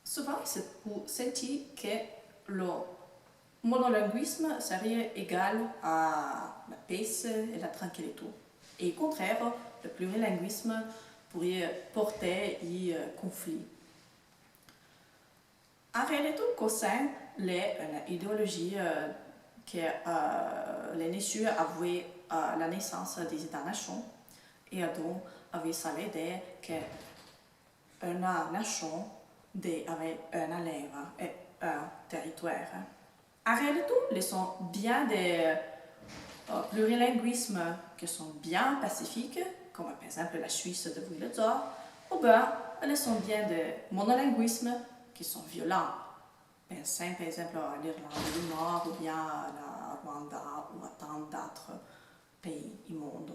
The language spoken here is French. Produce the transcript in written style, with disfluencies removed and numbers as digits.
Souvent, c'est pour sentir que le monolinguisme serait égal à la paix et la tranquillité. Et au contraire, le plurilinguisme pourrait porter un conflit. En réalité, au sein de l'idéologie que les nations avaient la naissance des États-nations, et donc avait ça l'idée qu'une nation avait une langue et un territoire. En réalité, ils sont bien des plurilinguismes qui sont bien pacifiques, comme par exemple la Suisse de Vuilletor, ou bien ils sont bien des monolinguismes qui sont violents. Pensez par exemple à l'Irlande du Nord ou bien à la Rwanda ou à tant d'autres pays du monde.